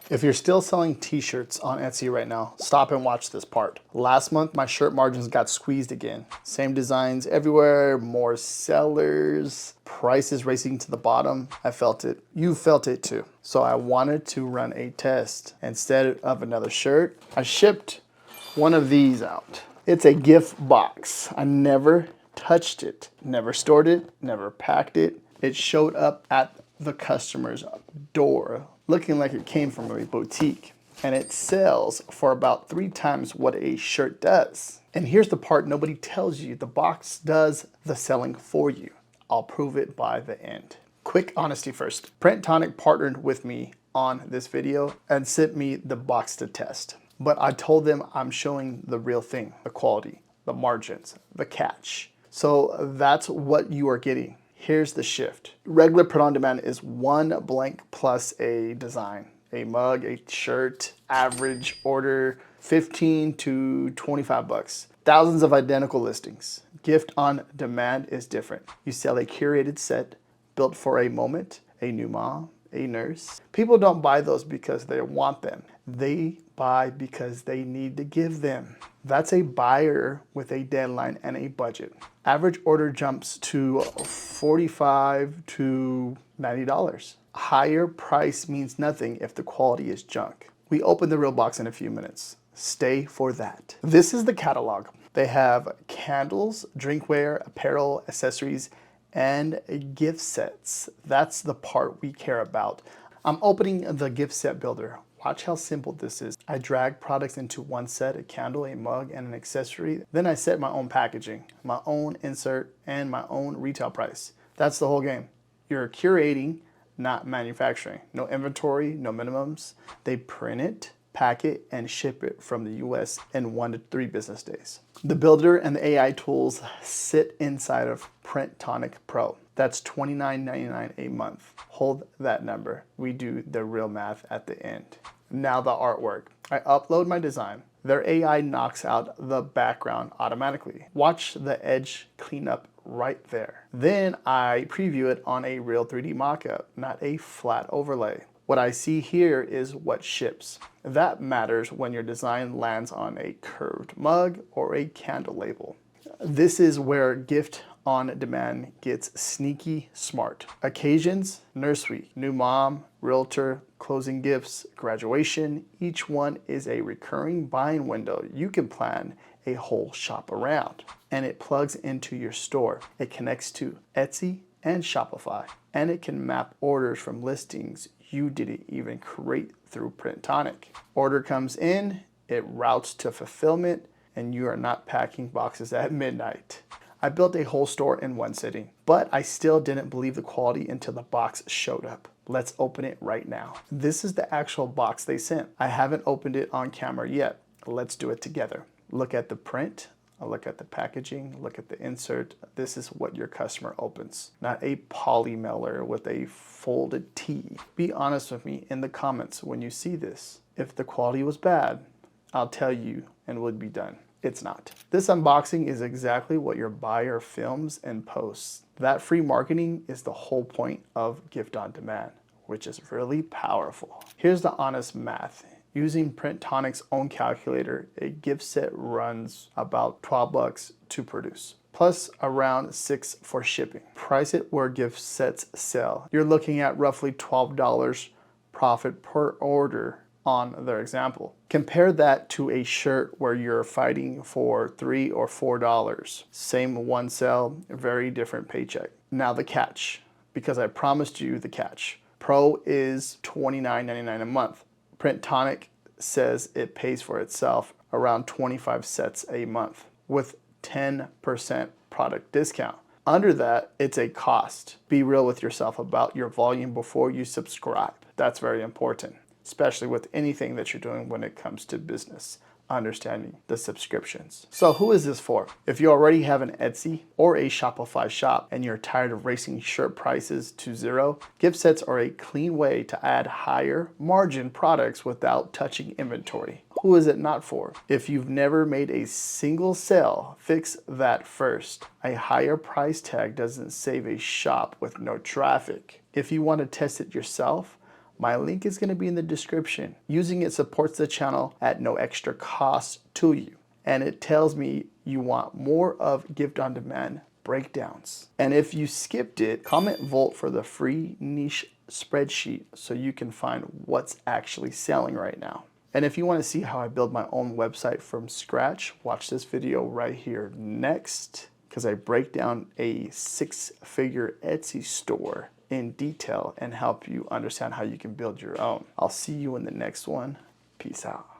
If you're still selling t-shirts on Etsy right now, stop and watch this part. Last month, my shirt margins got squeezed again. Same designs everywhere, more sellers, prices racing to the bottom. I felt it. You felt it too. So I wanted to run a test. Instead of another shirt, I shipped one of these out. It's a gift box. I never touched it, never stored it, never packed it. It showed up at the customer's door looking like it came from a boutique, and it sells for about 3 times what a shirt does. And here's the part nobody tells you: the box does the selling for you. I'll prove it by the end. Quick honesty first. Printonic partnered with me on this video and sent me the box to test. But I told them I'm showing the real thing, the quality, the margins, the catch. So that's what you are getting. Here's the shift. Regular print on demand is one blank plus a design, a mug, a shirt, average order, 15 to 25 bucks. Thousands of identical listings. Gift on demand is different. You sell a curated set built for a moment, a new mom, a nurse. People don't buy those because they want them. They buy because they need to give them. That's a buyer with a deadline and a budget. Average order jumps to $45 to $90. Higher price means nothing if the quality is junk. We open the real box in a few minutes. Stay for that. This is the catalog. They have candles, drinkware, apparel, accessories, and gift sets. That's the part we care about. I'm opening the gift set builder. Watch how simple this is. I drag products into one set: a candle, a mug, and an accessory. Then I set my own packaging, my own insert, and my own retail price. That's the whole game. You're curating, not manufacturing. No inventory, no minimums. They print it, pack it, and ship it from the US in 1 to 3 business days. The builder and the AI tools sit inside of Printonic Pro. That's $29.99 a month. Hold that number. We do the real math at the end. Now the artwork. I upload my design. Their AI knocks out the background automatically. Watch the edge clean up right there. Then I preview it on a real 3D mockup, not a flat overlay. What I see here is what ships. That matters when your design lands on a curved mug or a candle label. This is where gift on demand gets sneaky smart. Occasions: nurse week, new mom, realtor, closing gifts, graduation. Each one is a recurring buying window you can plan a whole shop around. And it plugs into your store. It connects to Etsy and Shopify. And it can map orders from listings you didn't even create through Printonic. Order comes in, it routes to fulfillment, and you are not packing boxes at midnight. I built a whole store in one sitting, but I still didn't believe the quality until the box showed up. Let's open it right now. This is the actual box they sent. I haven't opened it on camera yet. Let's do it together. Look at the print, look at the packaging, look at the insert. This is what your customer opens, not a poly mailer with a folded T. Be honest with me in the comments when you see this. If the quality was bad, I'll tell you and we'll be done. It's not. This unboxing is exactly what your buyer films and posts. That free marketing is the whole point of gift on demand, which is really powerful. Here's the honest math. Using Printonic's own calculator, a gift set runs about 12 bucks to produce, plus around 6 for shipping. Price it where gift sets sell. You're looking at roughly $12 profit per order on their example. Compare that to a shirt where you're fighting for $3 or $4. Same one sell, very different paycheck. Now the catch, because I promised you the catch. Pro is $29.99 a month. Printonic says it pays for itself around 25 sets a month with 10% product discount. Under that, it's a cost. Be real with yourself about your volume before you subscribe. That's very important, especially with anything that you're doing when it comes to business, understanding the subscriptions. So who is this for? If you already have an Etsy or a Shopify shop and you're tired of racing shirt prices to zero, gift sets are a clean way to add higher margin products without touching inventory. Who is it not for? If you've never made a single sale, fix that first. A higher price tag doesn't save a shop with no traffic. If you want to test it yourself, My link is going to be in the description. Using it supports the channel at no extra cost to you. And it tells me you want more of gift on demand breakdowns. And if you skipped it, comment Volt for the free niche spreadsheet so you can find what's actually selling right now. And if you want to see how I build my own website from scratch, watch this video right here next, because I break down a 6-figure Etsy store in detail and help you understand how you can build your own. I'll see you in the next one. Peace out.